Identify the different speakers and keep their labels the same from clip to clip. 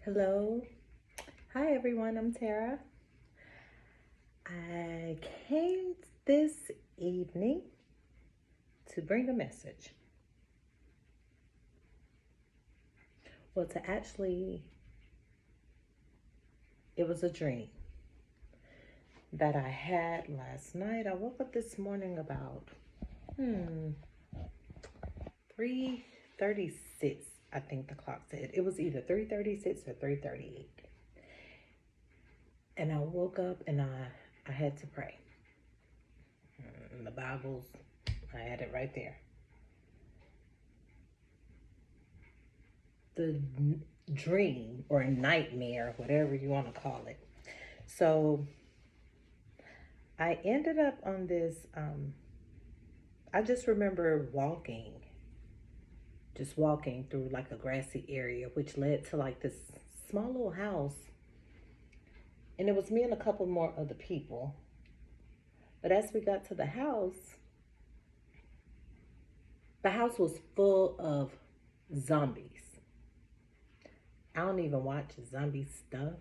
Speaker 1: Hello. Hi, everyone. I'm Tara. I came this evening to bring a message. Well, it was a dream that I had last night. I woke up this morning about 3:36. I think the clock said it was either 3:36 or 3:38. And I woke up and I had to pray. The Bible's, I had it right there. The dream or nightmare, whatever you want to call it. So I ended up on this. I just remember just walking through like a grassy area, which led to like this small little house. And it was me and a couple more other people. But as we got to the house was full of zombies. I don't even watch zombie stuff,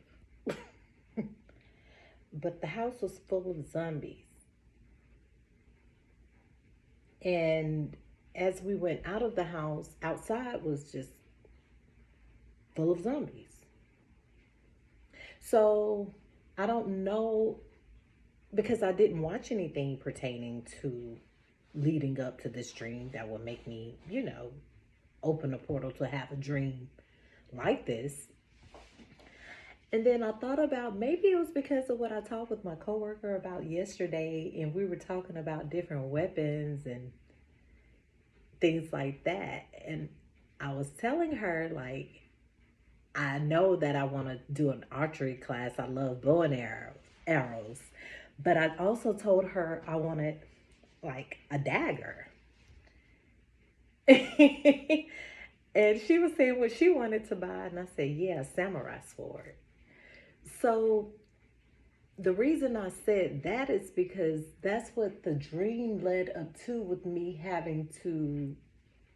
Speaker 1: but the house was full of zombies. And as we went out of the house, outside was just full of zombies. So I don't know because I didn't watch anything pertaining to leading up to this dream that would make me, open a portal to have a dream like this. And then I thought about maybe it was because of what I talked with my coworker about yesterday, and we were talking about different weapons and things like that. And I was telling her, like, I know that I want to do an archery class. I love bow and arrows. But I also told her I wanted like a dagger. And she was saying what she wanted to buy. And I said, yeah, samurai sword. So the reason I said that is because that's what the dream led up to, with me having to.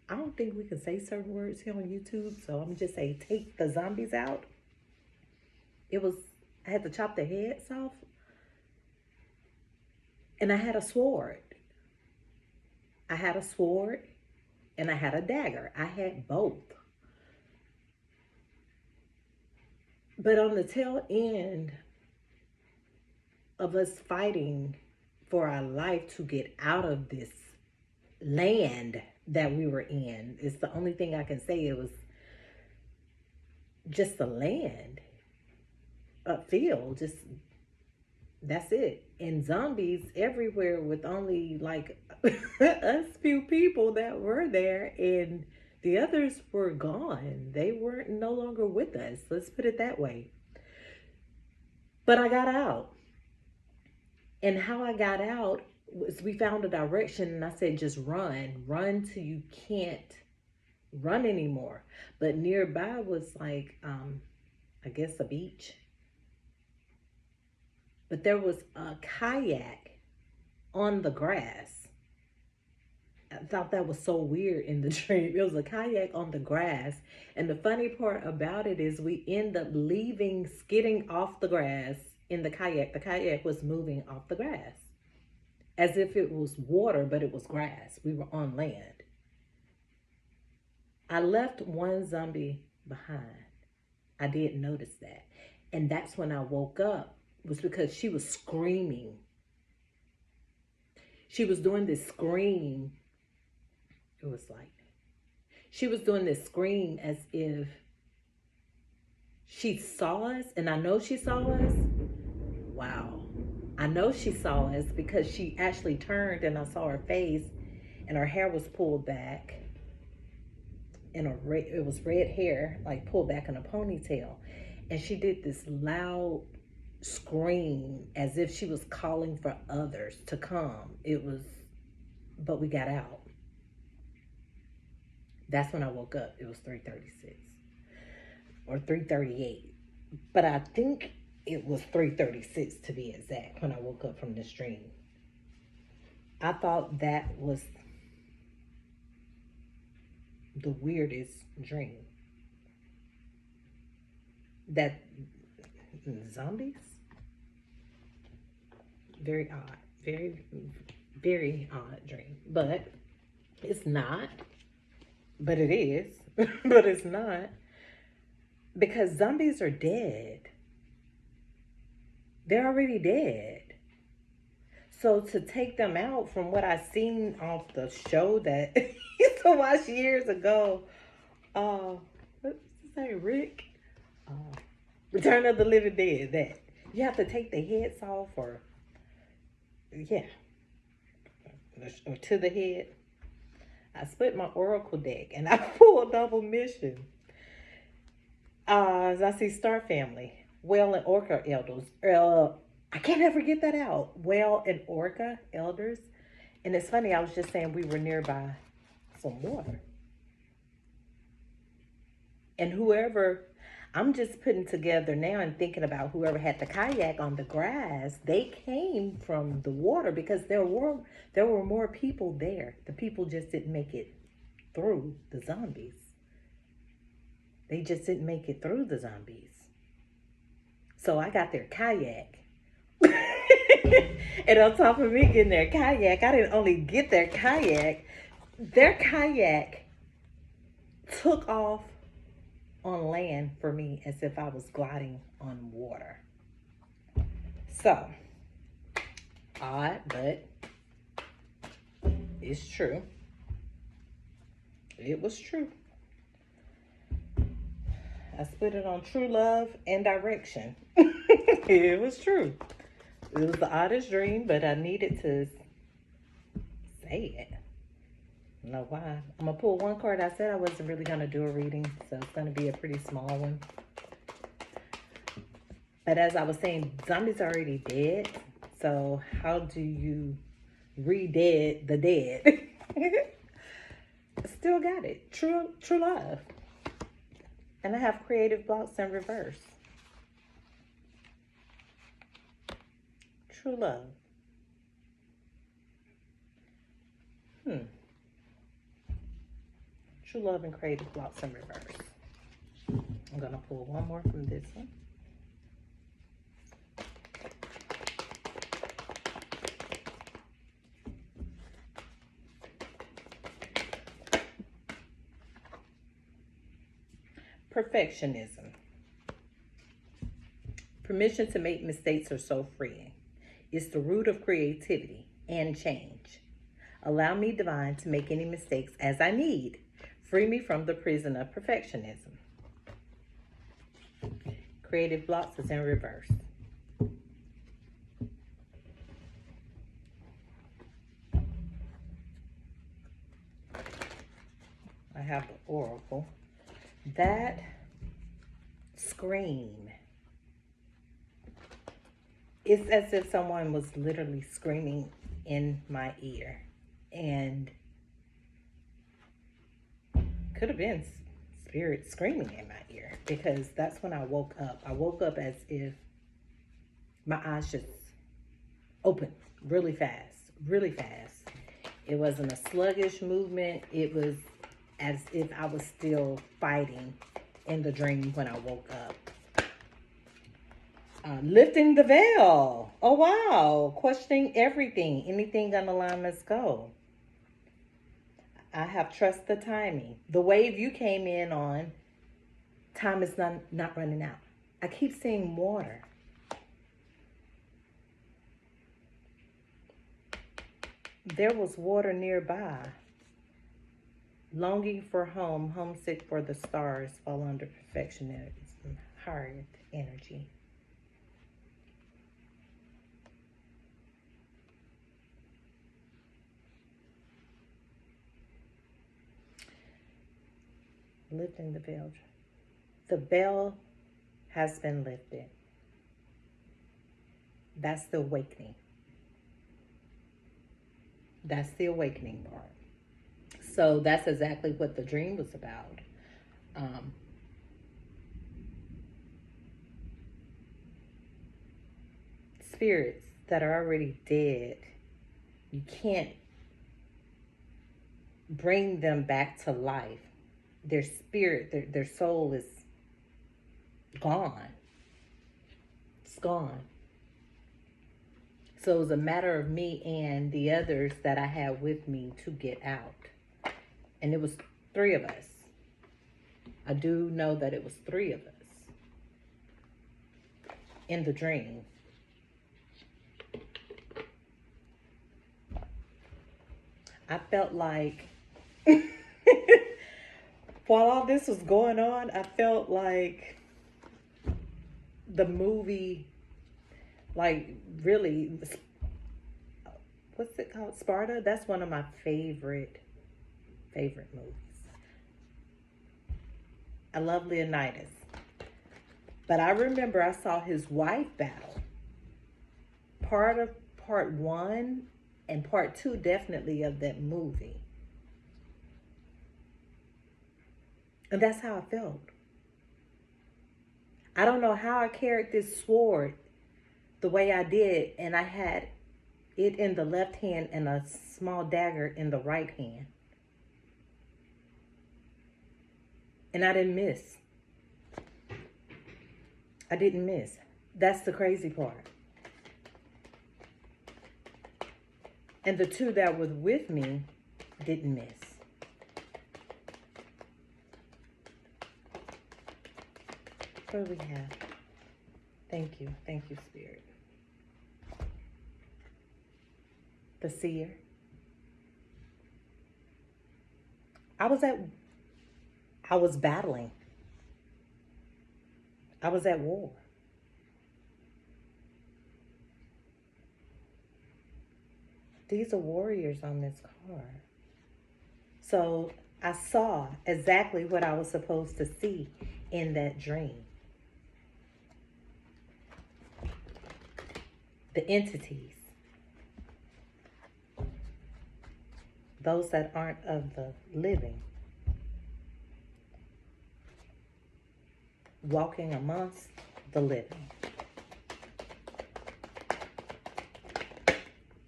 Speaker 1: I don't think we can say certain words here on YouTube, so I'm just say take the zombies out. It was I had to chop their heads off, and I had a sword. I had a sword and I had a dagger. I had both. But on the tail end of us fighting for our life to get out of this land that we were in, it's the only thing I can say. It was just the land, a field, just that's it. And zombies everywhere with only like us few people that were there, and the others were gone. They weren't no longer with us. Let's put it that way. But I got out. And how I got out was we found a direction and I said, just run till you can't run anymore. But nearby was like, I guess a beach. But there was a kayak on the grass. I thought that was so weird in the dream. It was a kayak on the grass. And the funny part about it is we end up skidding off the grass in the kayak. The kayak was moving off the grass as if it was water, but it was grass. We were on land. I left one zombie behind. I didn't notice that. And that's when I woke up, was because she was screaming. She was doing this scream. It was like, she was doing this scream as if she saw us. And I know she saw us. Wow. I know she saw us because she actually turned and I saw her face and her hair was pulled back. And it was red hair, like pulled back in a ponytail. And she did this loud scream as if she was calling for others to come. But we got out. That's when I woke up. It was 3:36 or 3:38. But I think it was 3:36 to be exact when I woke up from this dream. I thought that was the weirdest dream. that zombies, very odd, very odd dream, but it's not, but it is, but it's not, because zombies are dead. They're already dead. So to take them out, from what I seen off the show that I used to watch years ago, what's his name, Rick? Uh, Return of the Living Dead. That you have to take the heads off, or yeah, or to the head. I split my Oracle deck and I pulled double mission. As I see Star Family, Whale and Orca elders. I can't ever get that out. Whale and Orca elders. And it's funny, I was just saying we were nearby some water. And whoever, I'm just putting together now and thinking about whoever had the kayak on the grass, they came from the water, because there were more people there. The people just didn't make it through the zombies. They just didn't make it through the zombies. So I got their kayak. And on top of me getting their kayak, I didn't only get their kayak took off on land for me as if I was gliding on water. So, odd, but it's true. It was true. I split it on true love and direction. It was true. It was the oddest dream, but I needed to say it. I don't know why. I'm going to pull one card. I said I wasn't really going to do a reading, so it's going to be a pretty small one. But as I was saying, zombies are already dead. So how do you re-dead the dead? Still got it. True love. And I have creative blocks in reverse. True love. True love and creative blocks in reverse. I'm going to pull one more from this one. Perfectionism. Permission to make mistakes are so freeing. It's the root of creativity and change. Allow me, divine, to make any mistakes as I need. Free me from the prison of perfectionism. Creative blocks is in reverse. I have the oracle. That scream. It's as if someone was literally screaming in my ear. And could have been spirit screaming in my ear, because that's when I woke up. I woke up as if my eyes just opened really fast, really fast. It wasn't a sluggish movement. It was as if I was still fighting in the dream when I woke up. Lifting the veil. Oh, wow. Questioning everything. Anything unaligned must go. I have trust the timing. The wave you came in on, time is not running out. I keep seeing water. There was water nearby. Longing for home, homesick for the stars, fall under perfectionism, hard energy. Lifting the veil. The veil has been lifted. That's the awakening. That's the awakening part. So that's exactly what the dream was about. Spirits that are already dead, you can't bring them back to life. Their spirit, their soul is gone. It's gone. So it was a matter of me and the others that I had with me to get out. And it was 3 of us. I do know that it was 3 of us in the dream. I felt like while all this was going on, I felt like the movie, like, really, what's it called? Sparta? That's one of my favorite movies. I love Leonidas. But I remember I saw his wife battle. Part of part 1 and part 2 definitely of that movie. And that's how I felt. I don't know how I carried this sword the way I did, and I had it in the left hand and a small dagger in the right hand. And I didn't miss. I didn't miss. That's the crazy part. And the 2 that was with me didn't miss. What do we have? Thank you. Thank you, Spirit. The seer. I was battling. I was at war. These are warriors on this card. So I saw exactly what I was supposed to see in that dream. The entities. Those that aren't of the living. Walking amongst the living.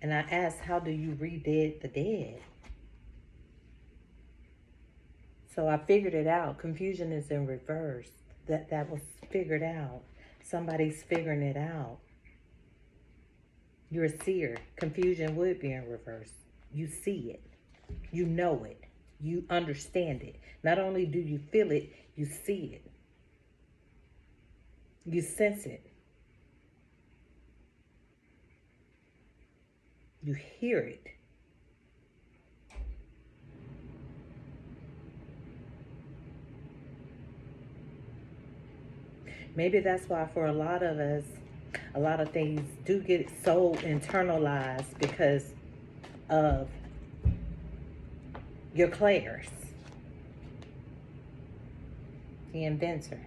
Speaker 1: And I asked, how do you re-dead the dead? So I figured it out. Confusion is in reverse. That was figured out. Somebody's figuring it out. You're a seer. Confusion would be in reverse. You see it. You know it. You understand it. Not only do you feel it, you see it. You sense it. You hear it. Maybe that's why for a lot of us, a lot of things do get so internalized because of your clairs. The inventor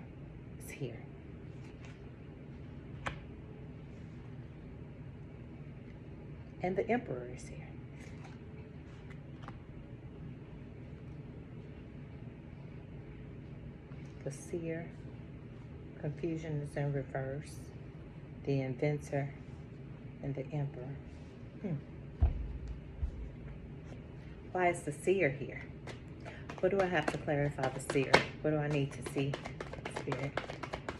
Speaker 1: is here. And the emperor is here. The seer. Confusion is in reverse. The inventor and the emperor. Why is the seer here? What do I have to clarify the seer? What do I need to see? Spirit.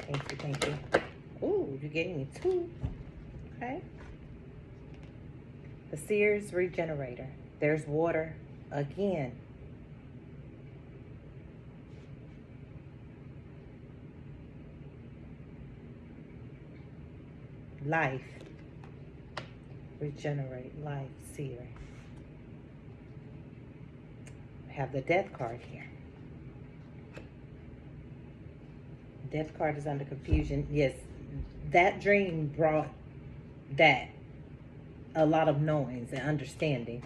Speaker 1: Thank you, thank you. Ooh, you gave me 2. Okay. The seer's regenerator. There's water again. Life. Regenerate. Life. Seer. I have the death card here. Death card is under confusion. Yes, that dream brought that. A lot of knowings and understanding.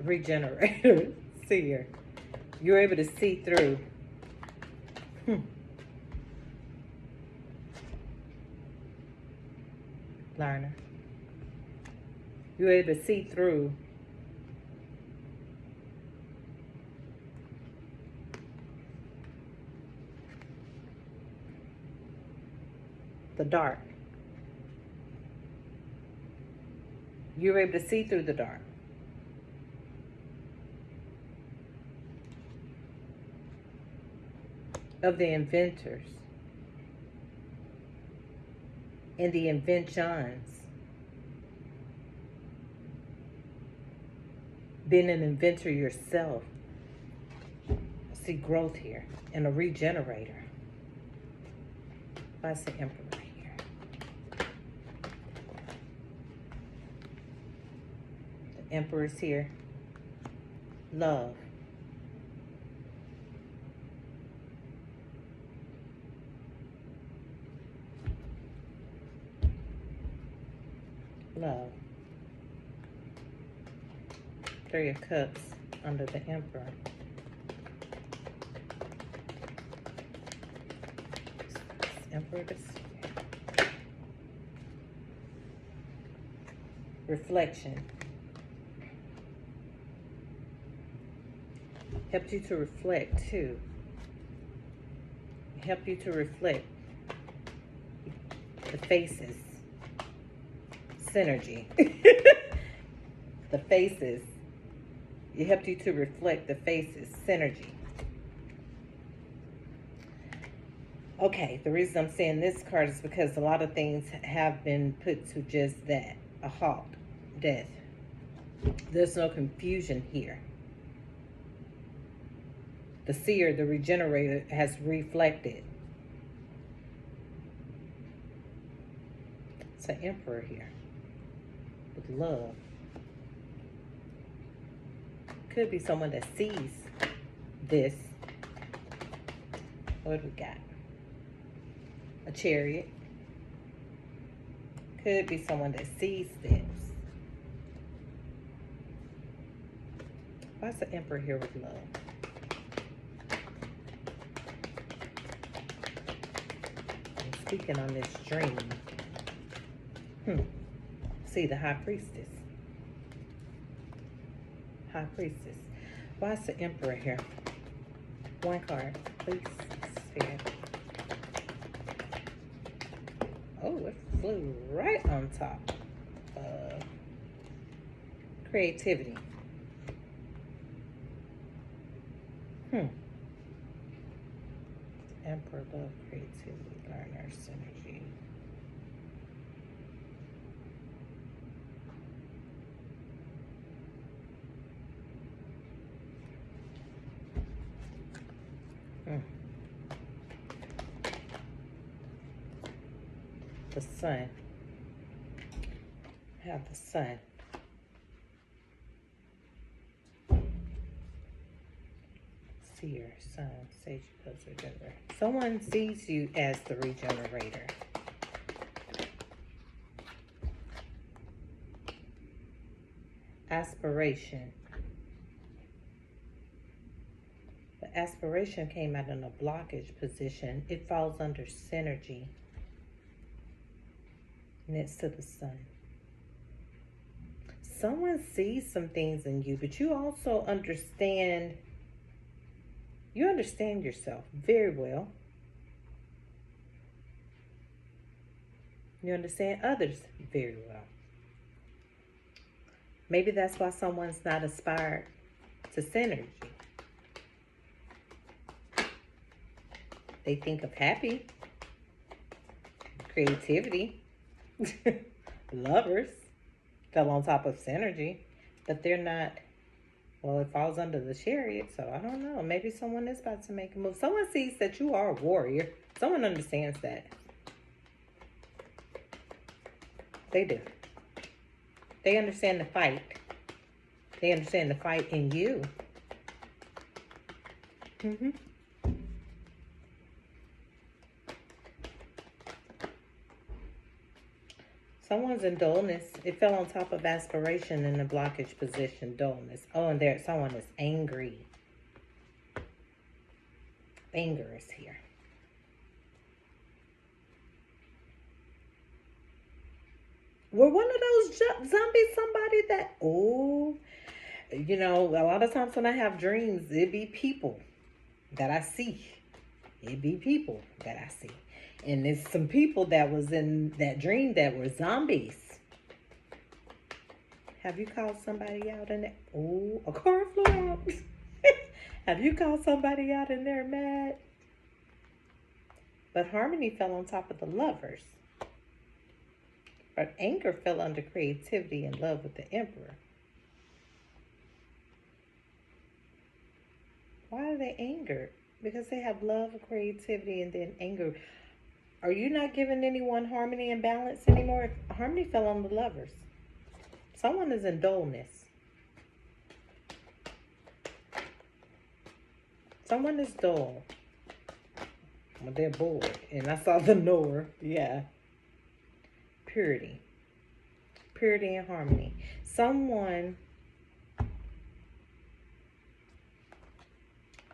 Speaker 1: Regenerator. Seer. You're able to see through. Learner. You're able to see through the dark. You're able to see through the dark. of the inventors and the inventions. Being an inventor yourself. I see growth here and a regenerator. Why is the Emperor here? The Emperor's here. Love. Love. Three of Cups under the Emperor. Emperor this. Reflection. Helped you to reflect too. Help you to reflect the faces. Synergy. The faces. It helped you to reflect the faces. Synergy. Okay, the reason I'm saying this card is because a lot of things have been put to just that. A halt. Death. There's no confusion here. The seer, the regenerator, has reflected. It's an Emperor here. With love. Could be someone that sees this. What do we got? A Chariot. Could be someone that sees this. Why's the Emperor here with love? I'm speaking on this dream. See the High Priestess. High Priestess. Why is the Emperor here? One card, please. Here. Oh, it flew right on top. Creativity. Emperor, love, creativity, learner, synergy. The Sun. Have the Sun. Seer, Sun, Sage, Regenerator. Someone sees you as the regenerator. Aspiration. The aspiration came out in a blockage position. It falls under synergy. Next to the Sun. Someone sees some things in you, but you also understand. You understand yourself very well. You understand others very well. Maybe that's why someone's not aspired to synergy. They think of happy, creativity, lovers, fell on top of synergy, but they're not. Well, it falls under the Chariot, so I don't know. Maybe someone is about to make a move. Someone sees that you are a warrior. Someone understands that. They do. They understand the fight. They understand the fight in you. Someone's in dullness. It fell on top of aspiration in the blockage position, dullness. Oh, and there someone is angry. Anger is here. Were one of those zombies somebody that, you know, a lot of times when I have dreams, it be people that I see. It be people that I see. And there's some people that was in that dream that were zombies. Have you called somebody out in there? A car flew out. Have you called somebody out in there mad? But harmony fell on top of the lovers. But anger fell under creativity and love with the emperor. Why are they angered? Because they have love, creativity, and then anger. Are you not giving anyone harmony and balance anymore? Harmony fell on the lovers. Someone is in dullness. Someone is dull. Well, they're bored. And I saw the knower. Yeah. Purity. Purity and harmony. Someone...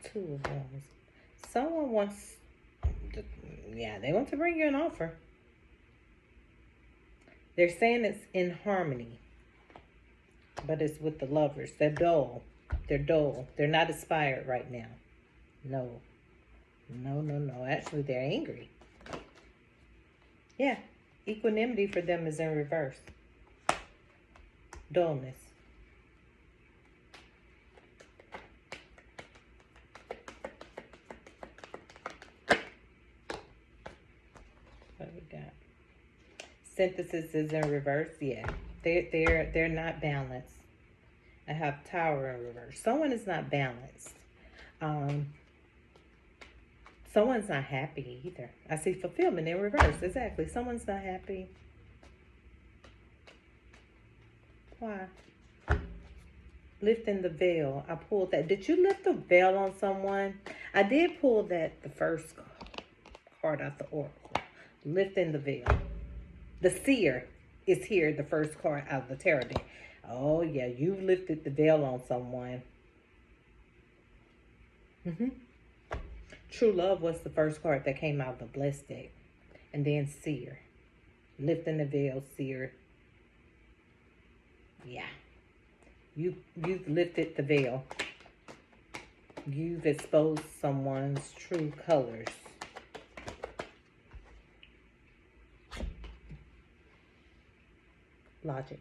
Speaker 1: Two of those. Someone wants... Yeah, they want to bring you an offer. They're saying it's in harmony. But it's with the lovers. They're dull. They're dull. They're not inspired right now. No. No, no, no. Actually, they're angry. Yeah. Equanimity for them is in reverse. Dullness. What we got? Synthesis is in reverse. Yeah. They're not balanced. I have Tower in reverse. Someone is not balanced. Someone's not happy either. I see fulfillment in reverse. Exactly. Someone's not happy. Why? Lifting the veil. I pulled that. Did you lift the veil on someone? I did pull that, the first card out the oracle. Lifting the veil. The seer is here, the first card out of the tarot deck. Oh, yeah. You lifted the veil on someone. True love was the first card that came out of the blessed deck. And then seer. Lifting the veil, seer. Yeah. You've lifted the veil. You've exposed someone's true colors. Logic.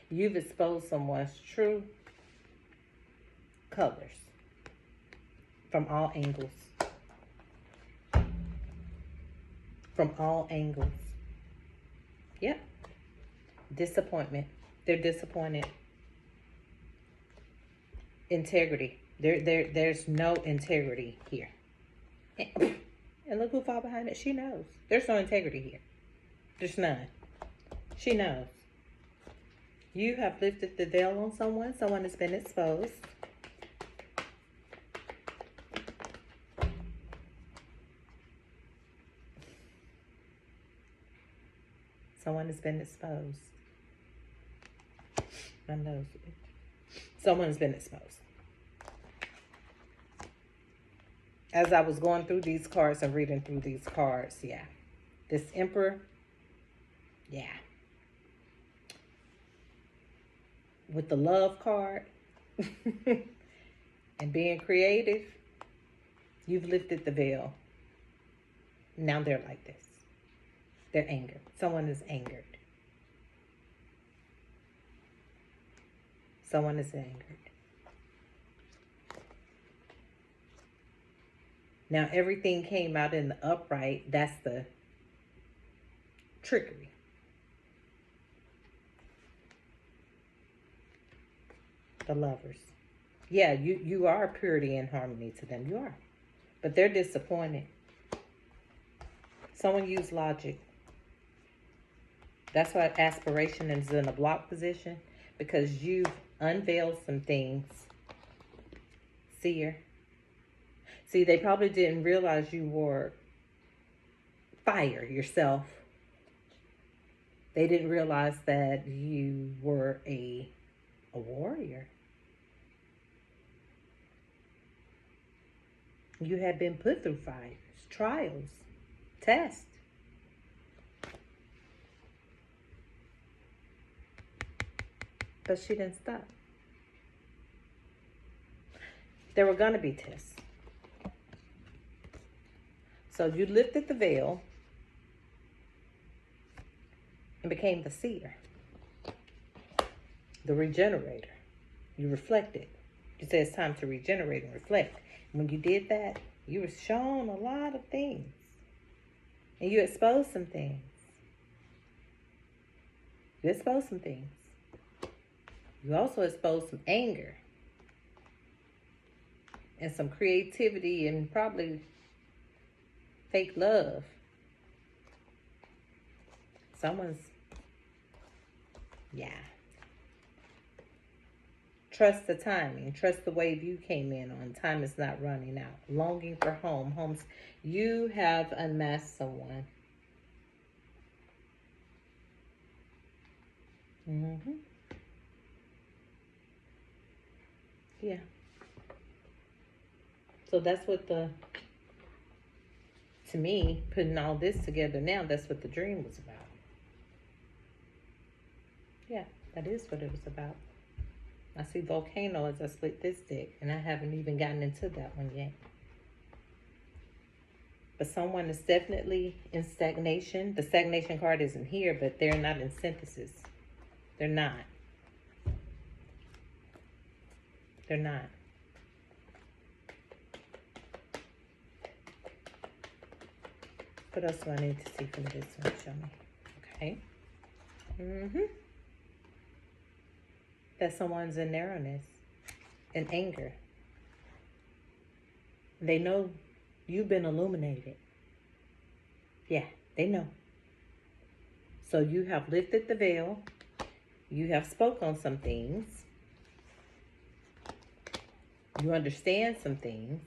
Speaker 1: You've exposed someone's true colors from all angles. From all angles. Yep. Disappointment. They're disappointed. Integrity. There's no integrity here. And look who fell behind it. She knows. There's no integrity here. There's none. She knows. You have lifted the veil on someone. Someone has been exposed. Someone has been exposed. My nose. Someone's been exposed. As I was going through these cards and reading through these cards, yeah. This Emperor, yeah. With the love card and being creative, you've lifted the veil. Now they're like this. They're angered. Someone is angered. Someone is angered. Now everything came out in the upright. That's the trickery. The lovers. Yeah, you are purity and harmony to them. You are. But they're disappointed. Someone used logic. That's why aspiration is in a block position. Because you've unveiled some things. Seer. See, they probably didn't realize you were fire yourself. They didn't realize that you were a warrior. You had been put through fires, trials, tests. But she didn't stop. There were going to be tests. So you lifted the veil and became the seer, the regenerator. You reflected. You said it's time to regenerate and reflect. When you did that, you were shown a lot of things. And you expose some things. You expose some things. You also expose some anger. And some creativity and probably fake love. Yeah. Trust the timing. Trust the wave you came in on. Time is not running out. Longing for home. Homes. You have unmasked someone. Yeah. So that's what to me, putting all this together now, that's what the dream was about. Yeah, that is what it was about. I see volcano as I split this deck, and I haven't even gotten into that one yet. But someone is definitely in stagnation. The stagnation card isn't here, but they're not in synthesis. They're not. They're not. What else do I need to see from this one? Show me. Okay. That someone's in narrowness and anger. They know you've been illuminated. Yeah, they know. So you have lifted the veil. You have spoke on some things. You understand some things.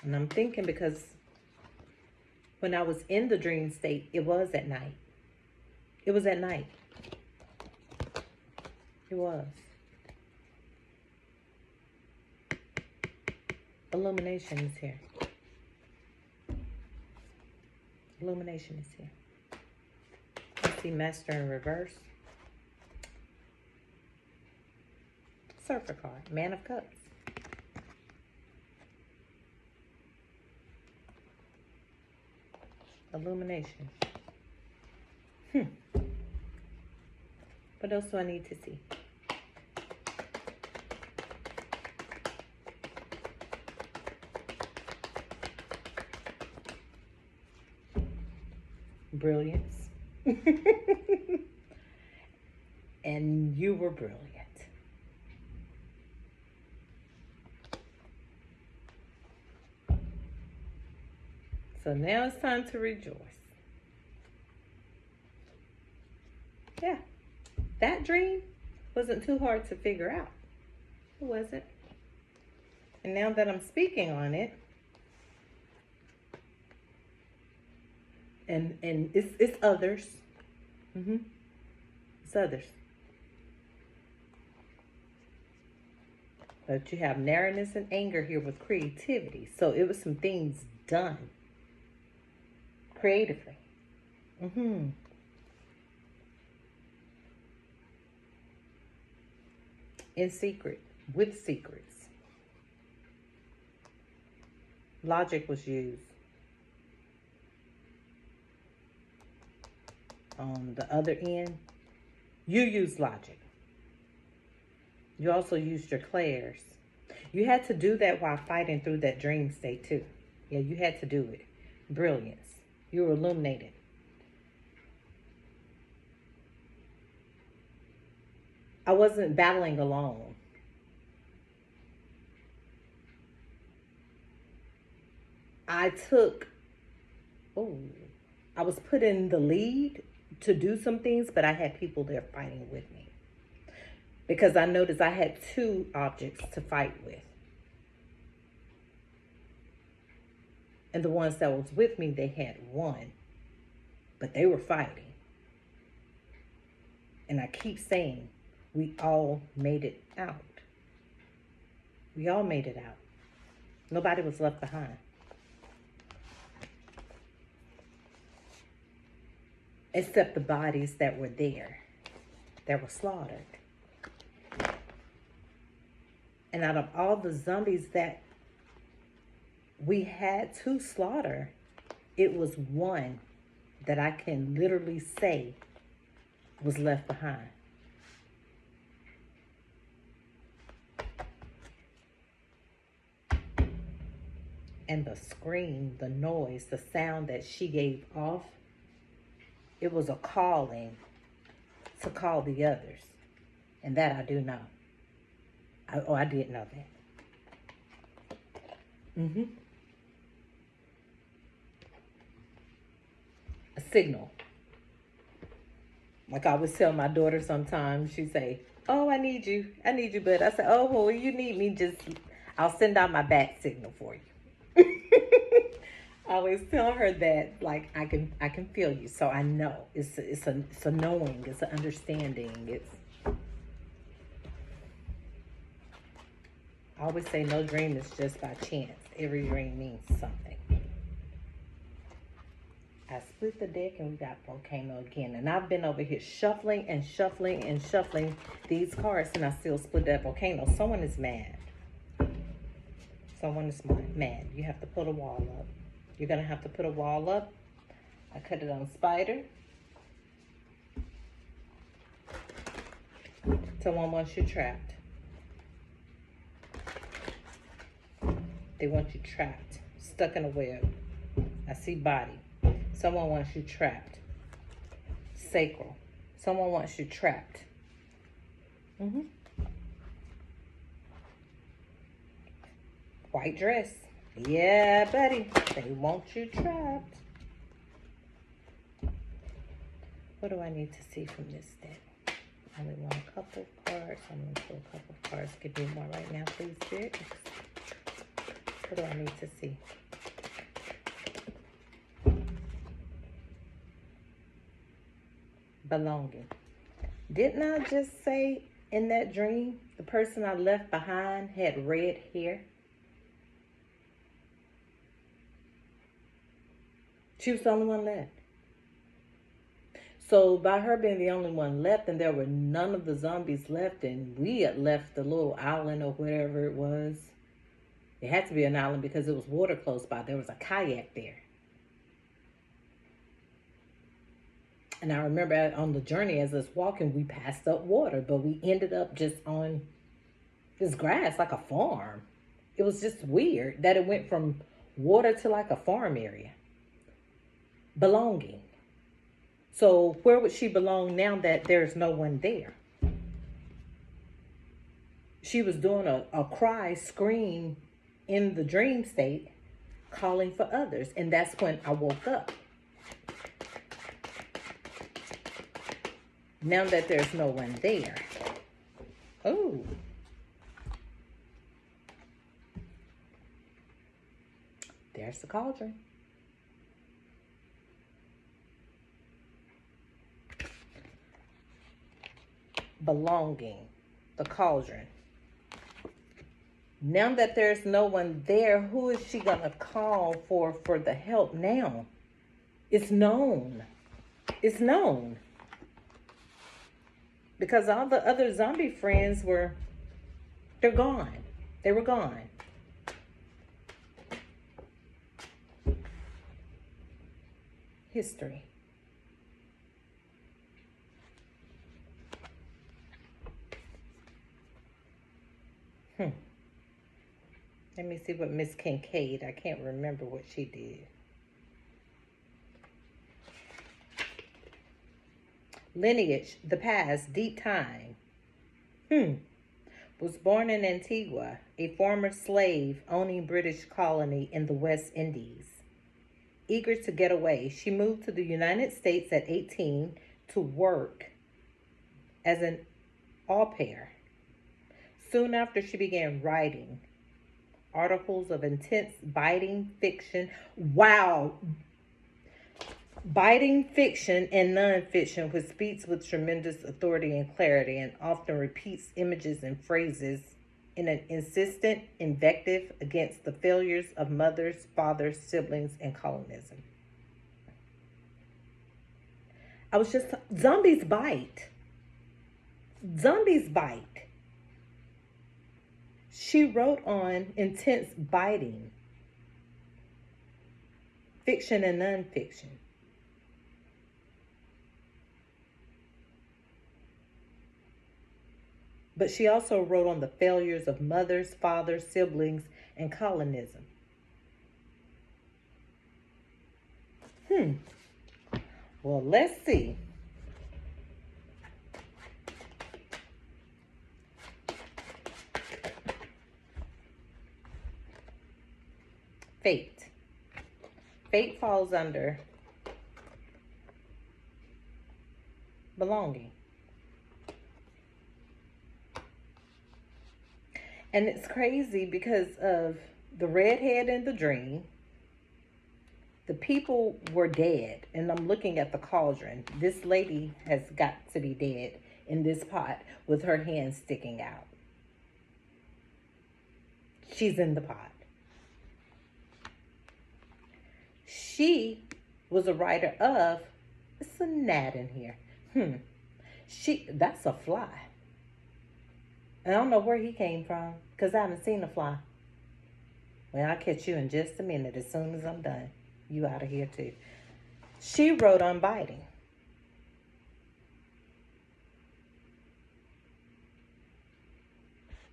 Speaker 1: And I'm thinking because when I was in the dream state, it was at night. It was at night. It was. Illumination is here. Illumination is here. I see Master in reverse. Surfer card. Man of Cups. Illumination. What else do I need to see? Brilliance. And you were brilliant. So now it's time to rejoice. Yeah, that dream wasn't too hard to figure out. It wasn't. And now that I'm speaking on it, and it's others. It's others. But you have narrowness and anger here with creativity. So it was some things done creatively. In secret, with secrets. Logic was used. On the other end, you used logic. You also used your clairs. You had to do that while fighting through that dream state too. Yeah, you had to do it. Brilliance. You were illuminated. I wasn't battling alone. I was put in the lead to do some things, but I had people there fighting with me. Because I noticed I had 2 objects to fight with. And the ones that was with me, they had 1. But they were fighting. And I keep saying, we all made it out. We all made it out. Nobody was left behind. Except the bodies that were there, that were slaughtered. And out of all the zombies that we had to slaughter, it was 1 that I can literally say was left behind. And the scream, the noise, the sound that she gave off, it was a calling to call the others. And that I do know. I did know that. A signal. Like I always tell my daughter sometimes, she say, oh, I need you, but I say, oh, well, you need me, I'll send out my bat signal for you. I always tell her that, like, I can feel you, so I know. It's a knowing, it's an understanding. I always say no dream is just by chance. Every dream means something. I split the deck and we got Volcano again. And I've been over here shuffling and shuffling and shuffling these cards, and I still split that Volcano. Someone is mad. Someone is mad. You have to put a wall up. You're going to have to put a wall up. I cut it on Spider. Someone wants you trapped. They want you trapped, stuck in a web. I see body. Someone wants you trapped. Sacral. Someone wants you trapped. White dress. Yeah, buddy. They want you trapped. What do I need to see from this deck? I only want a couple cards. I'm going to pull a couple cards. Give me more right now, please, Spirit. What do I need to see? Belonging. Didn't I just say in that dream, the person I left behind had red hair? She was the only one left. So by her being the only one left, and there were none of the zombies left, and we had left the little island or whatever it was. It had to be an island because it was water close by. There was a kayak there. And I remember on the journey as us walking, we passed up water, but we ended up just on this grass, like a farm. It was just weird that it went from water to like a farm area. Belonging. So where would she belong now that there's no one there? She was doing a cry, scream in the dream state, calling for others. And that's when I woke up. Now that there's no one there. Oh. There's the cauldron. Belonging. The cauldron. Now that there's no one there, who is she going to call for the help now? It's known. It's known. Because all the other zombie friends they're gone. They were gone. History. Let me see what Miss Kincaid, I can't remember what she did. Lineage, the past, deep time. Was born in Antigua, a former slave owning British colony in the West Indies. Eager to get away, she moved to the United States at 18 to work as an au pair. Soon after, she began writing articles of intense, biting fiction. Wow! Biting fiction and nonfiction, which speaks with tremendous authority and clarity and often repeats images and phrases in an insistent invective against the failures of mothers, fathers, siblings, and colonism. Zombies bite. Zombies bite. She wrote on intense biting, fiction and nonfiction. But she also wrote on the failures of mothers, fathers, siblings, and colonism. Well, let's see. Fate. Fate falls under belonging. And it's crazy because of the redhead in the dream. The people were dead. And I'm looking at the cauldron. This lady has got to be dead in this pot with her hand sticking out. She's in the pot. She was a writer of, it's a gnat in here. That's a fly. And I don't know where he came from because I haven't seen a fly. Well, I'll catch you in just a minute as soon as I'm done. You out of here too. She wrote on biting.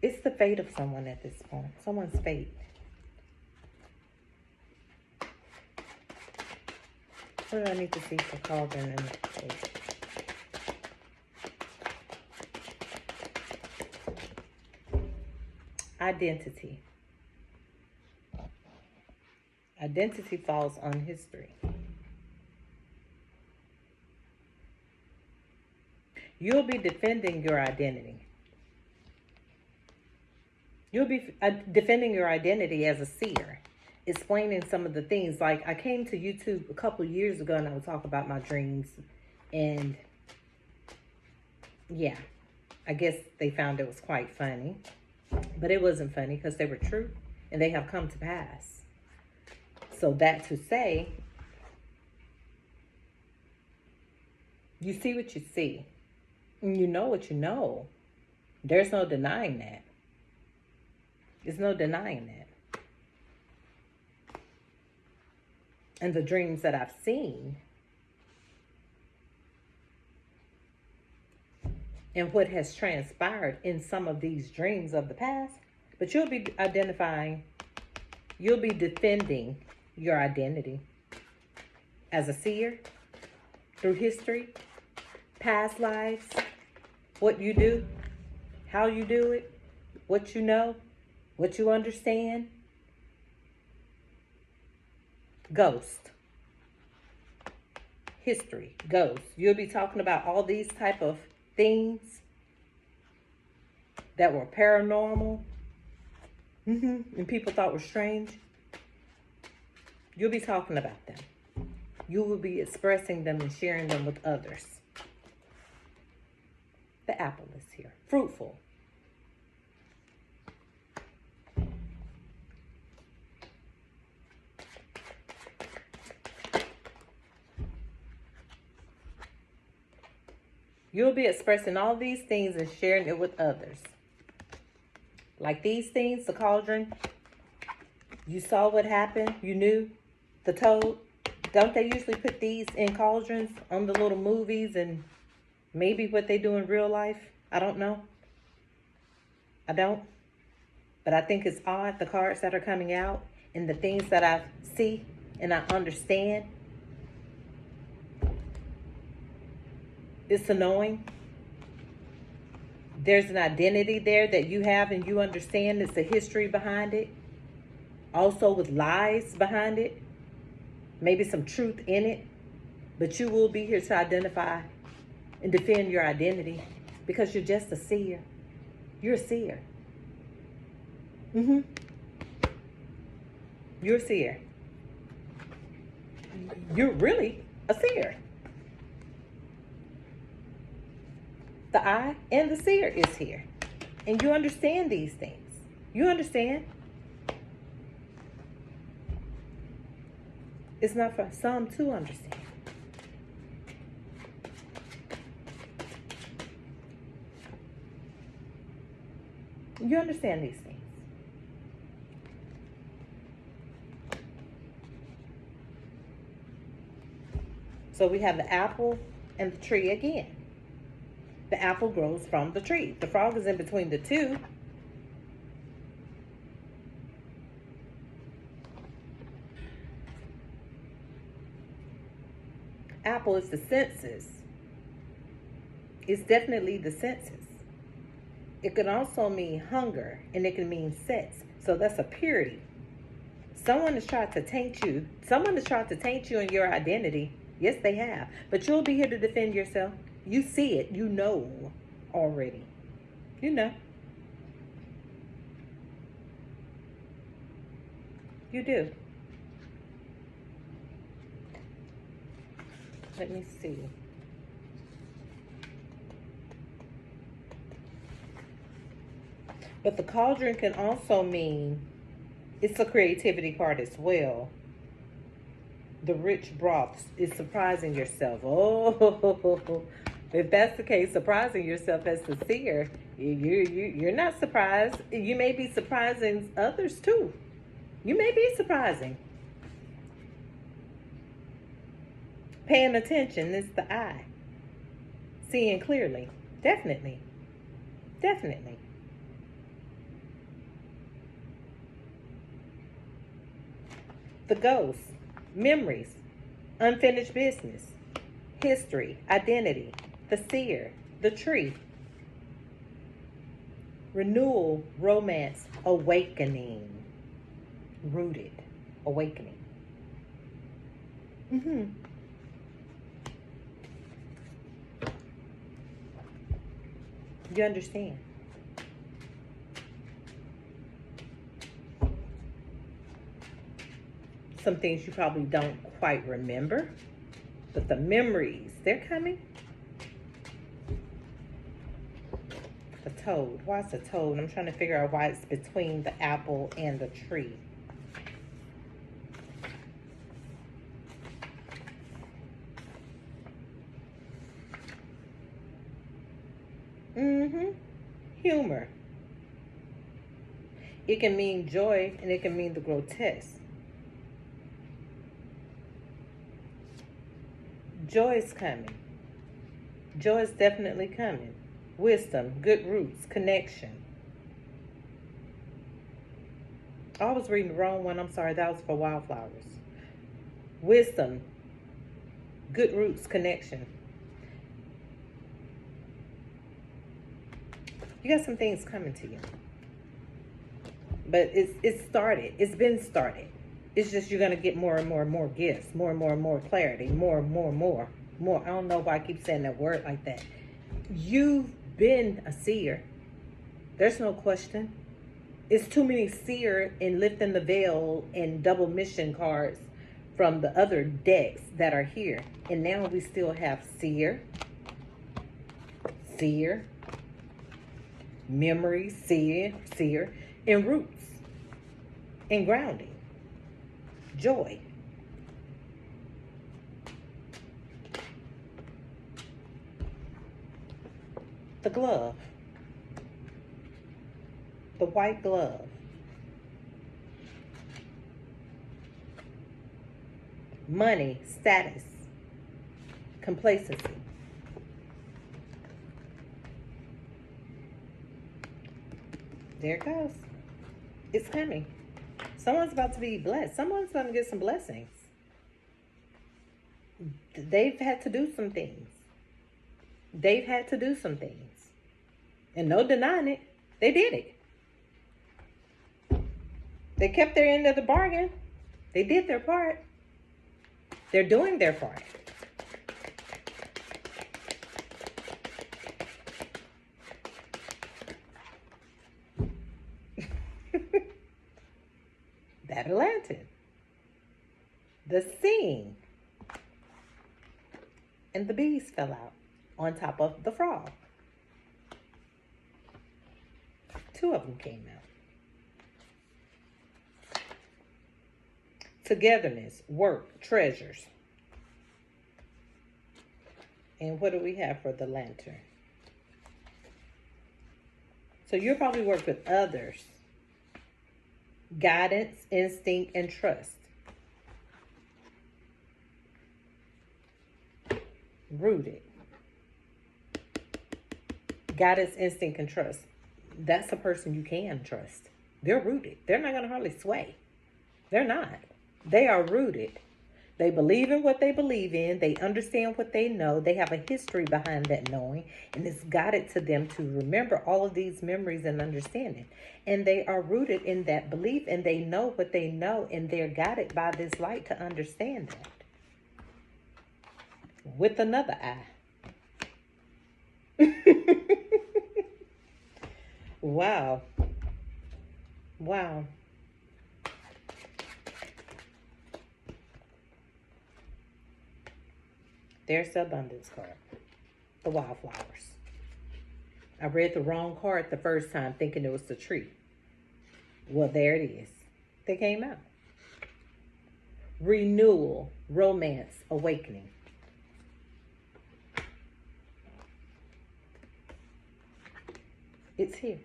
Speaker 1: It's the fate of someone at this point. Someone's fate. What do I need to see for cauldron and fate? Identity. Identity falls on history. You'll be defending your identity. You'll be defending your identity as a seer, explaining some of the things. Like, I came to YouTube a couple of years ago and I would talk about my dreams. And yeah, I guess they found it was quite funny. But it wasn't funny because they were true and they have come to pass. So that to say, you see what you see. And you know what you know. There's no denying that. There's no denying that. And the dreams that I've seen and what has transpired in some of these dreams of the past, but you'll be identifying, you'll be defending your identity as a seer through history, past lives, what you do, how you do it, what you know, what you understand. Ghost. History. Ghost. You'll be talking about all these type of things that were paranormal and people thought were strange. You'll be talking about them. You will be expressing them and sharing them with others. The apple is here. Fruitful. You'll be expressing all these things and sharing it with others. Like these things, the cauldron. You saw what happened. You knew. The toad. Don't they usually put these in cauldrons on the little movies and maybe what they do in real life? I don't know. I don't. But I think it's odd, the cards that are coming out and the things that I see and I understand. It's annoying. There's an identity there that you have and you understand. It's a history behind it. Also with lies behind it. Maybe some truth in it. But you will be here to identify and defend your identity because you're just a seer. You're a seer. You're a seer. You're really a seer. The I and the seer is here. And you understand these things. You understand. It's not for some to understand. You understand these things. So we have the apple and the tree again. The apple grows from the tree. The frog is in between the two. Apple is the senses. It's definitely the senses. It can also mean hunger, and it can mean sex. So that's a purity. Someone has tried to taint you. Someone has tried to taint you in your identity. Yes, they have. But you'll be here to defend yourself. You see it. You know already. You know. You do. Let me see. But the cauldron can also mean it's a creativity card as well. The rich broths is surprising yourself. Oh, if that's the case, surprising yourself as the seer, you're not surprised. You may be surprising others too. You may be surprising. Paying attention is the eye. Seeing clearly. Definitely. Definitely. The ghost. Memories. Unfinished business. History. Identity. The seer. The tree. Renewal. Romance. Awakening. Rooted. Awakening. You understand? Some things you probably don't quite remember, but the memories, they're coming. The toad. Why is the toad? I'm trying to figure out why it's between the apple and the tree. Humor. It can mean joy and it can mean the grotesque. Joy is coming. Joy is definitely coming. Wisdom, good roots, connection. I was reading the wrong one. I'm sorry. That was for wildflowers. Wisdom, good roots, connection. You got some things coming to you. But it's started. It's been started. It's just you're going to get more and more gifts. More and more clarity. More. I don't know why I keep saying that word like that. You've been a seer. There's no question. It's too many seer and lifting the veil and double mission cards from the other decks that are here. And now we still have seer, memory, seer, and roots, and grounding, joy. The glove, the white glove. Money, status, complacency. There it goes. It's coming. Someone's about to be blessed. Someone's going to get some blessings. They've had to do some things. And no denying it. They did it. They kept their end of the bargain. They did their part. They're doing their part. That Atlantean. The seeing. And the bees fell out on top of the frog. 2 of them came out. Togetherness, work, treasures. And what do we have for the lantern? So you'll probably work with others. Guidance, instinct, and trust. Rooted. Guidance, instinct, and trust. That's a person you can trust. They're rooted. They're not going to hardly sway. They're not. They are rooted. They believe in what they believe in. They understand what they know. They have a history behind that knowing, and it's guided to them to remember all of these memories and understanding. And they are rooted in that belief, and they know what they know, and they're guided by this light to understand that. With another eye. Wow. Wow. There's the abundance card. The wildflowers. I read the wrong card the first time thinking it was the tree. Well, there it is. They came out. Renewal, romance, awakening. It's here.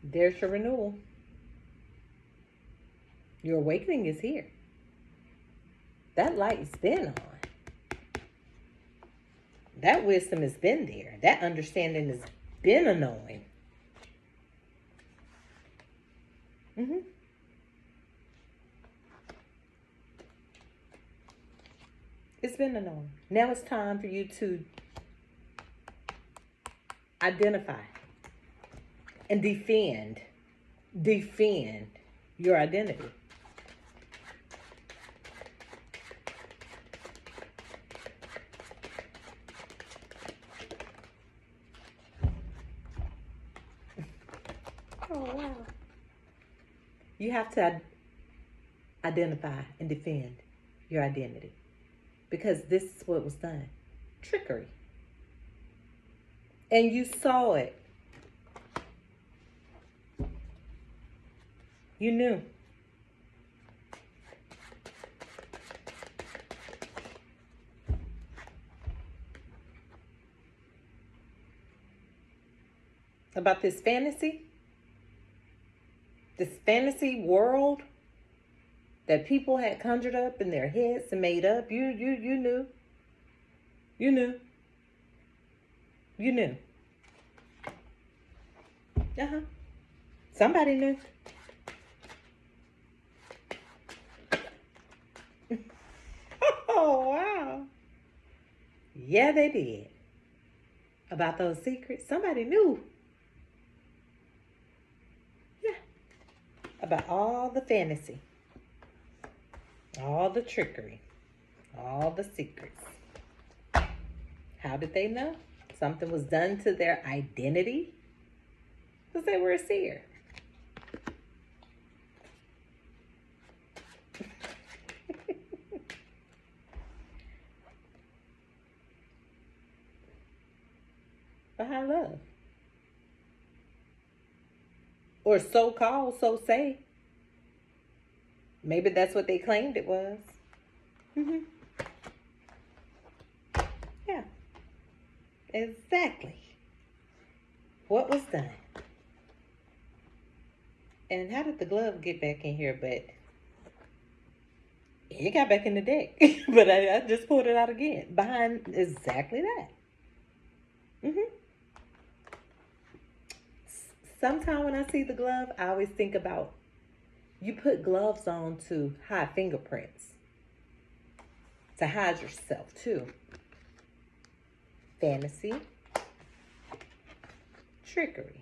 Speaker 1: There's your renewal. Your awakening is here. That light's been on. That wisdom has been there. That understanding has been a knowing. It's been a knowing. Now it's time for you to identify and defend your identity. Oh, wow. You have to identify and defend your identity, because this is what was done. Trickery. And you saw it. You knew. About this fantasy world that people had conjured up in their heads and made up. You knew. You knew. You knew. Somebody knew. Oh, wow. Yeah, they did. About those secrets. Somebody knew. Yeah. About all the fantasy. All the trickery. All the secrets. How did they know? Something was done to their identity? Because they were a seer. Behind love. Or so-called, so say. Maybe that's what they claimed it was. Yeah. Exactly. What was done? And how did the glove get back in here? But it got back in the deck. But I just pulled it out again. Behind exactly that. Sometimes when I see the glove, I always think about, you put gloves on to hide fingerprints. To hide yourself too. Fantasy. Trickery.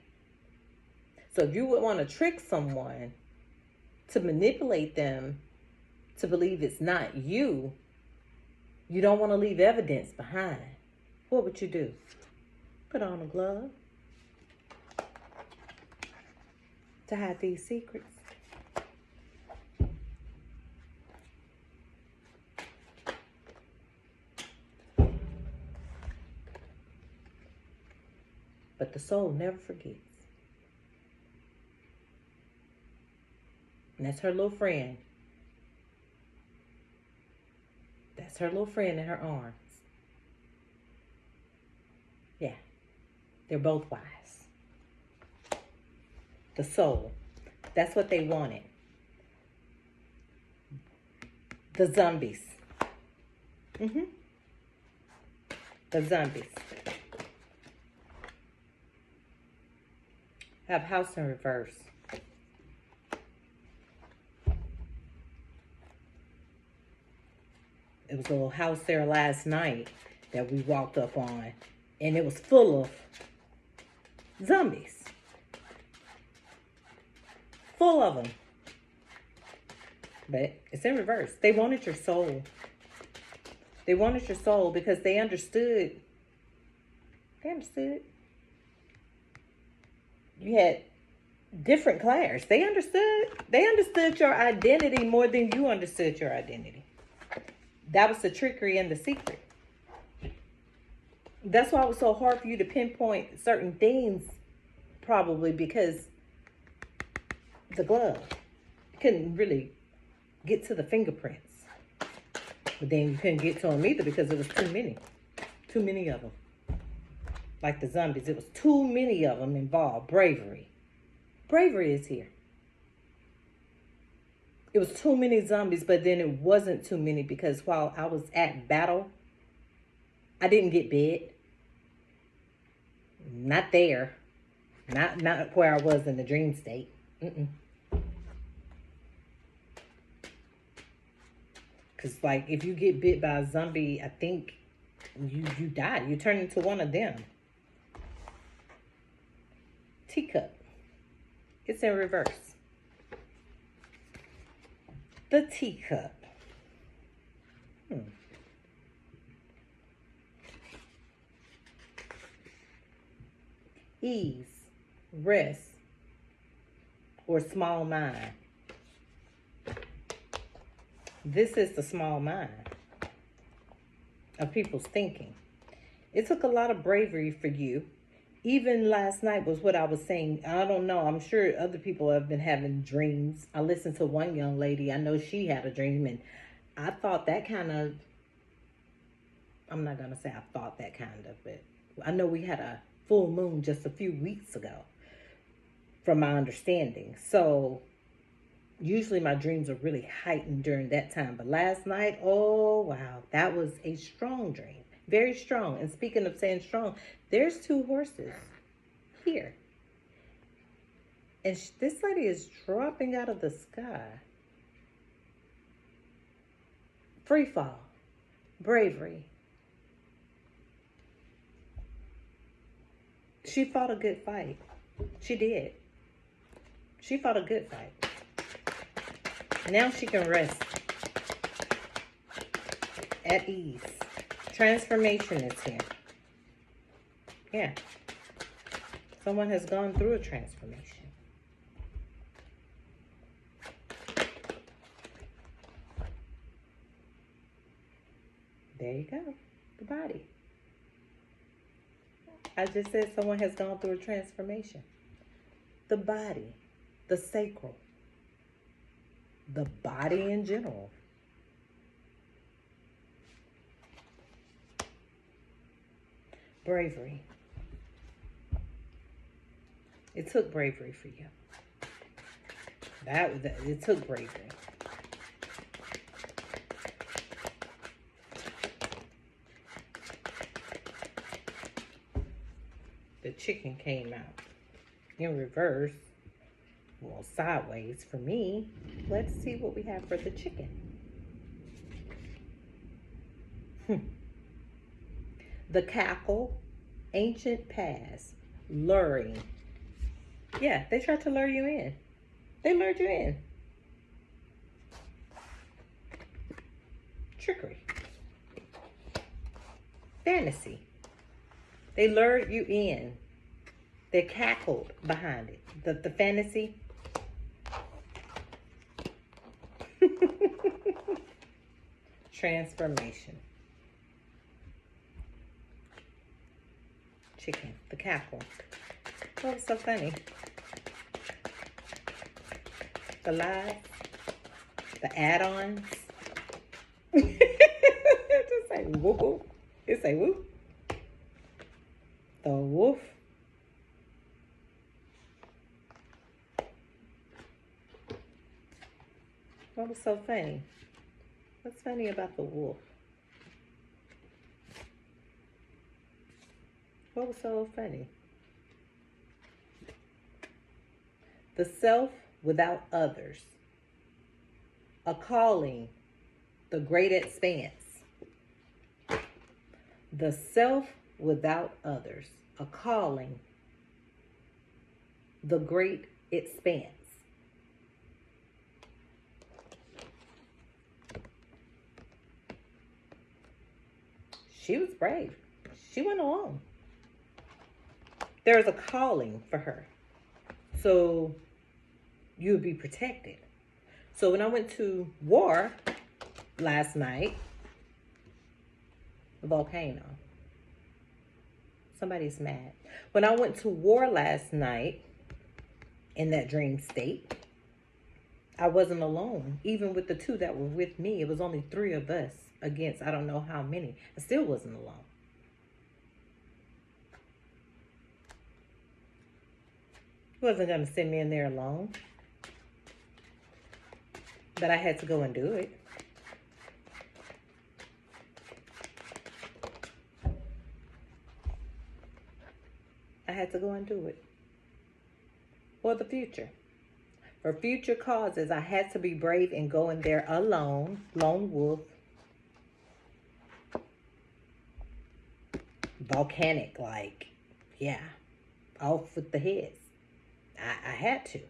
Speaker 1: So if you would want to trick someone to manipulate them to believe it's not you, you don't want to leave evidence behind. What would you do? Put on a glove to hide these secrets. But the soul never forgets. And that's her little friend. That's her little friend in her arms. Yeah. They're both wise. The soul. That's what they wanted. The zombies. The zombies. Have house in reverse. It was a little house there last night that we walked up on, and it was full of zombies. Full of them. But it's in reverse. They wanted your soul. They wanted your soul because they understood. They understood. You had different clairs. They understood. They understood your identity more than you understood your identity. That was the trickery and the secret. That's why it was so hard for you to pinpoint certain things, probably because the glove couldn't really get to the fingerprints. But then you couldn't get to them either because it was too many. Too many of them. Like the zombies, it was too many of them involved. Bravery. Bravery is here. It was too many zombies, but then it wasn't too many because while I was at battle, I didn't get bit. Not there. Not where I was in the dream state. Because, like, if you get bit by a zombie, I think you die. You turn into one of them. Teacup. It's in reverse. The teacup. Ease, rest, or small mind. This is the small mind of people's thinking. It took a lot of bravery for you. Even last night was what I was saying. I don't know. I'm sure other people have been having dreams. I listened to one young lady. I know she had a dream, and I thought that kind of, I'm not going to say I thought that kind of, but I know we had a full moon just a few weeks ago, from my understanding. So usually my dreams are really heightened during that time. But last night, oh, wow, that was a strong dream. Very strong. And speaking of saying strong, there's two horses here. And this lady is dropping out of the sky. Free fall. Bravery. She fought a good fight. She did. She fought a good fight. Now she can rest at ease. Transformation is here. Yeah. Someone has gone through a transformation. There you go. The body. I just said someone has gone through a transformation. The body. The sacral. The body in general. Bravery. It took bravery for you. It took bravery. The chicken came out in reverse. Well, sideways for me. Let's see what we have for the chicken. The cackle, ancient past, luring. Yeah, they tried to lure you in. They lured you in. Trickery. Fantasy. They lured you in. They cackled behind it. The fantasy. Transformation. Chicken. The cackle. Oh, it's so funny. The lies. The add-ons. It just say whoop whoop. It say whoop. The wolf. What was so funny? What's funny about the wolf? What was so funny? The self without others. A calling. The great expanse. The self without others, a calling, the great expanse. She was brave. She went alone. There's a calling for her. So you'll be protected. So when I went to war last night, the volcano. Somebody's mad. When I went to war last night in that dream state, I wasn't alone. Even with the two that were with me, it was only 3 of us against I don't know how many. I still wasn't alone. He wasn't going to send me in there alone. But I had to go and do it. I had to go and do it. For the future. For future causes, I had to be brave and go in there alone. Lone wolf. Volcanic, like, yeah. Off with the heads. I had to.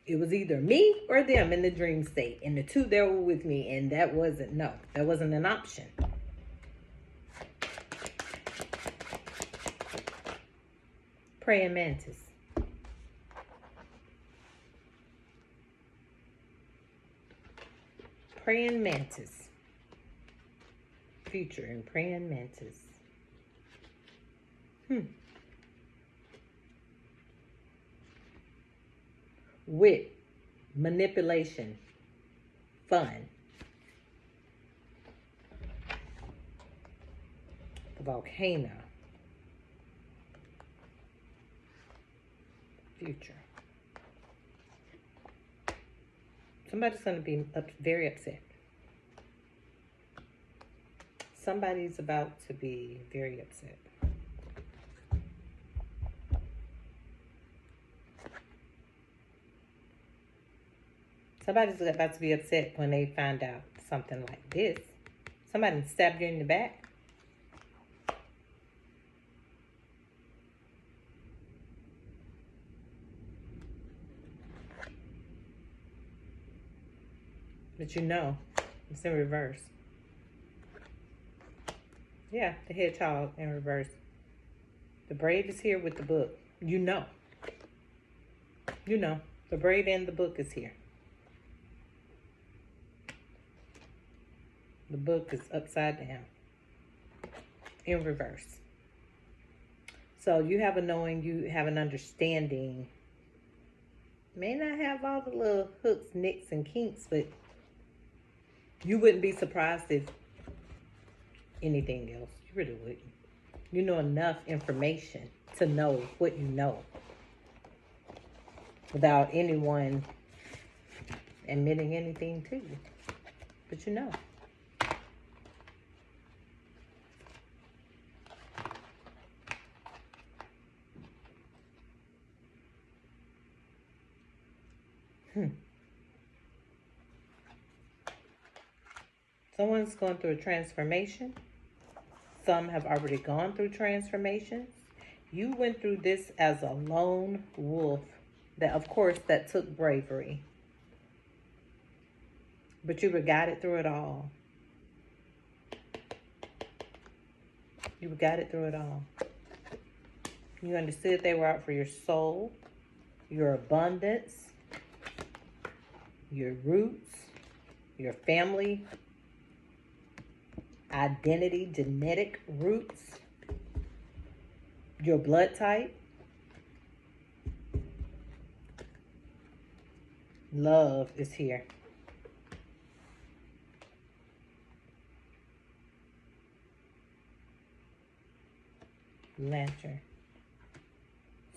Speaker 1: It was either me or them in the dream state. And the two that were with me. And that wasn't an option. Praying mantis. Praying mantis. Future and praying mantis. Wit, manipulation, fun. The volcano. Future. Somebody's going to be very upset. Somebody's about to be very upset. Somebody's about to be upset when they find out something like this. Somebody stabbed you in the back. But you know, it's in reverse. Yeah, the hedgehog in reverse. The brave is here with the book. You know. You know, the brave and the book is here. The book is upside down. In reverse. So you have a knowing, you have an understanding. May not have all the little hooks, nicks, and kinks, but you wouldn't be surprised if anything else. You really wouldn't. You know enough information to know what you know without anyone admitting anything to you. But you know. Someone's going through a transformation. Some have already gone through transformations. You went through this as a lone wolf. That, of course, that took bravery. But you were guided through it all. You were guided through it all. You understood they were out for your soul, your abundance, your roots, your family, identity, genetic roots, your blood type, love is here. Lantern.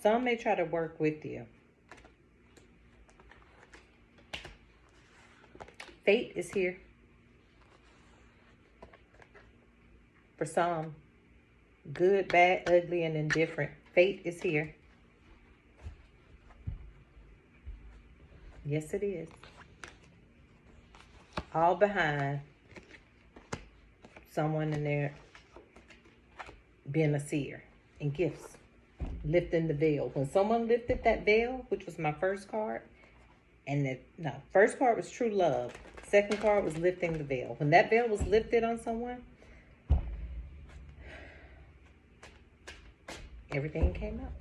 Speaker 1: Some may try to work with you. Fate is here. For some, good, bad, ugly, and indifferent. Fate is here. Yes, it is. All behind someone in there being a seer and gifts, lifting the veil. When someone lifted that veil, which was my first card, and first card was true love. Second card was lifting the veil. When that veil was lifted on someone, everything came out.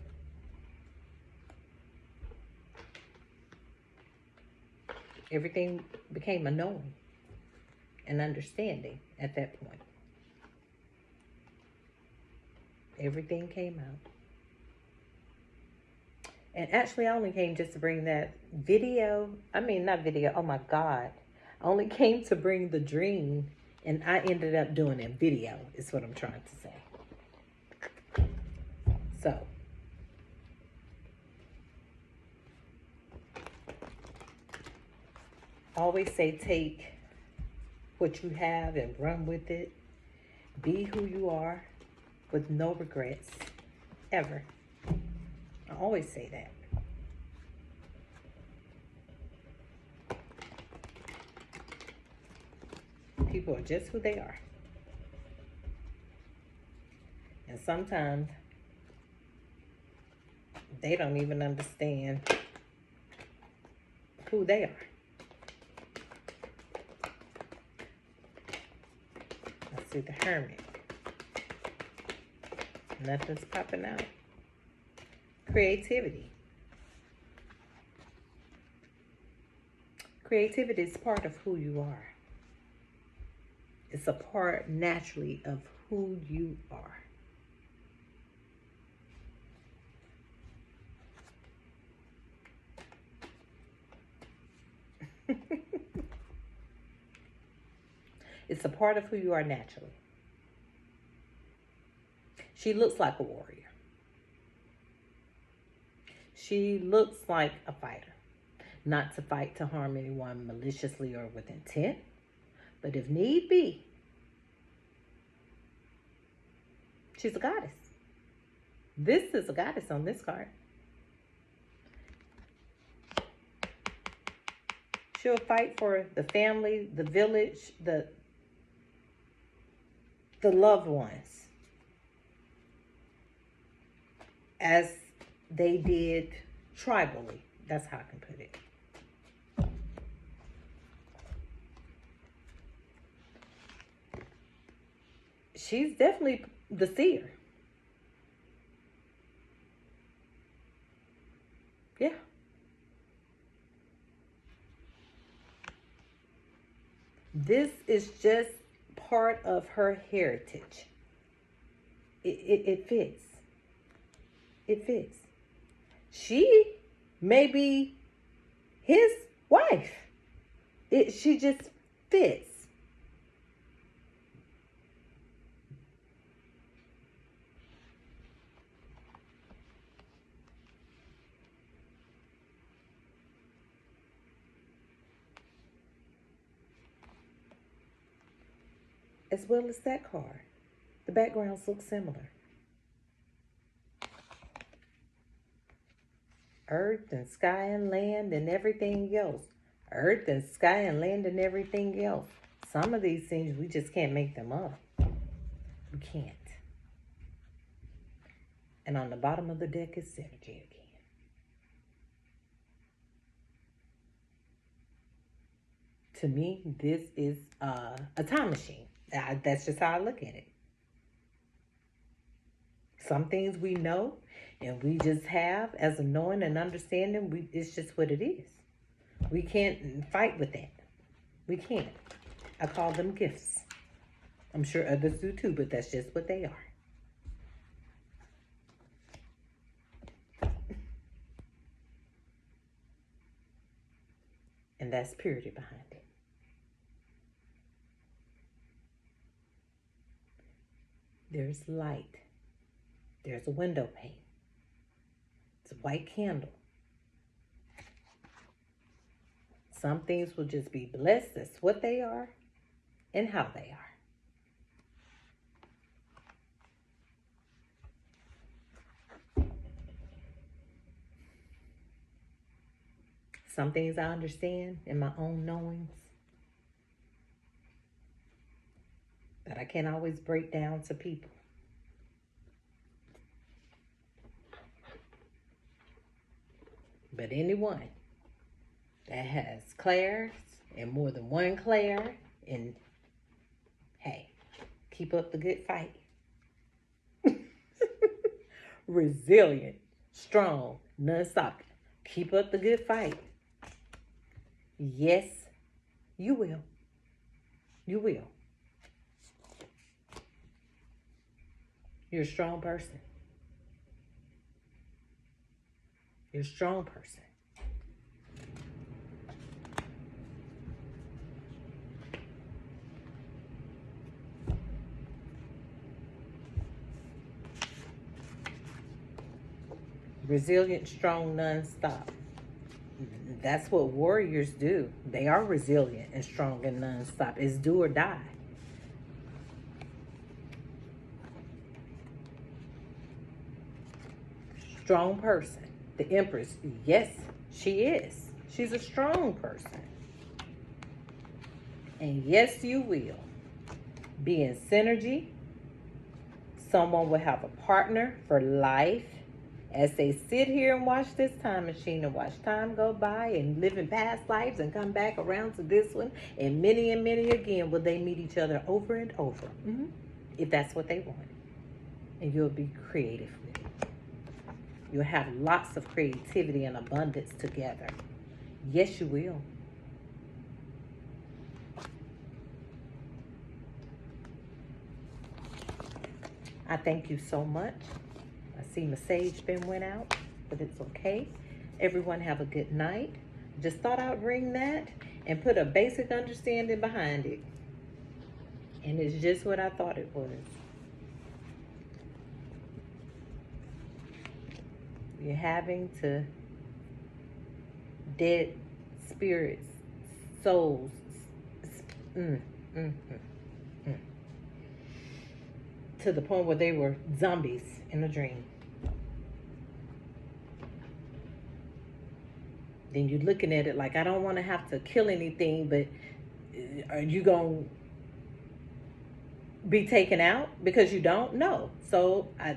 Speaker 1: Everything became a knowing, an understanding at that point. Everything came out. And actually, I only came just to bring that video. I mean, not video. Oh my God. I only came to bring the dream, and I ended up doing a video, is what I'm trying to say. So, always say take what you have and run with it. Be who you are with no regrets, ever. I always say that. People are just who they are. And sometimes they don't even understand who they are. Let's see the Hermit. Nothing's popping out. Creativity. Creativity is part of who you are. It's a part naturally of who you are. It's a part of who you are naturally. She looks like a warrior. She looks like a fighter. Not to fight to harm anyone maliciously or with intent, but if need be, she's a goddess. This is a goddess on this card. She'll fight for the family, the village, the loved ones, as they did tribally. That's how I can put it. She's definitely the seer. Yeah. This is just part of her heritage. It fits. It fits. She may be his wife. She just fits. As well as that card. The backgrounds look similar. Earth and sky and land and everything else. Earth and sky and land and everything else. Some of these things, we just can't make them up. We can't. And on the bottom of the deck is synergy again. To me, this is a time machine. That's just how I look at it. Some things we know and we just have as a knowing and understanding. It's just what it is. We can't fight with that. We can't. I call them gifts. I'm sure others do too, but that's just what they are. And that's purity behind it. There's light. There's a window pane. It's a white candle. Some things will just be blessed. That's what they are and how they are. Some things I understand in my own knowings that I I can't always break down to people. But anyone that has Claire's and more than one Claire, and hey, keep up the good fight. Resilient, strong, non-stop. Keep up the good fight. Yes, you will. You will. You're a strong person. You're a strong person. Resilient, strong, non-stop. That's what warriors do. They are resilient and strong and non-stop. It's do or die. Strong person. The Empress, yes, she is. She's a strong person. And yes, you will be in synergy. Someone will have a partner for life. As they sit here and watch this time machine and watch time go by and live in past lives and come back around to this one, and many again will they meet each other over and over, if that's what they want. And you'll be creative with it. You'll have lots of creativity and abundance together. Yes, you will. I thank you so much. I see my sage bin went out, but it's okay. Everyone have a good night. Just thought I'd ring that and put a basic understanding behind it. And it's just what I thought it was. You're having to dead spirits, souls, to the point where they were zombies in a dream. Then you're looking at it like, I don't want to have to kill anything, but are you going to be taken out because you don't? No. So I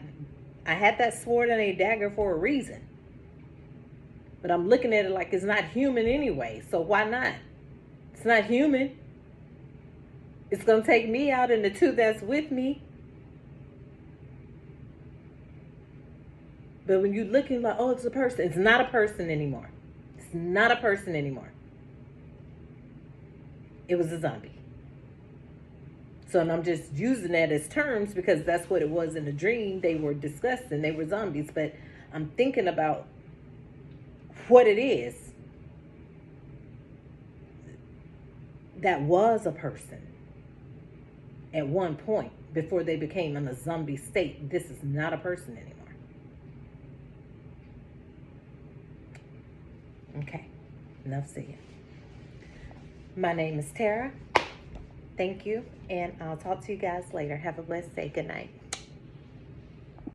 Speaker 1: had that sword and a dagger for a reason. But I'm looking at it like it's not human anyway. So why not? It's not human. It's going to take me out and the two that's with me. But when you're looking like, oh, it's a person. It's not a person anymore. It's not a person anymore. It was a zombie. So and I'm just using that as terms because that's what it was in the dream. They were disgusting. They were zombies. But I'm thinking about what it is that was a person at one point before they became in a zombie state. This is not a person anymore. Okay, enough said. My name is Tara. Thank you, and I'll talk to you guys later. Have a blessed day. Good night.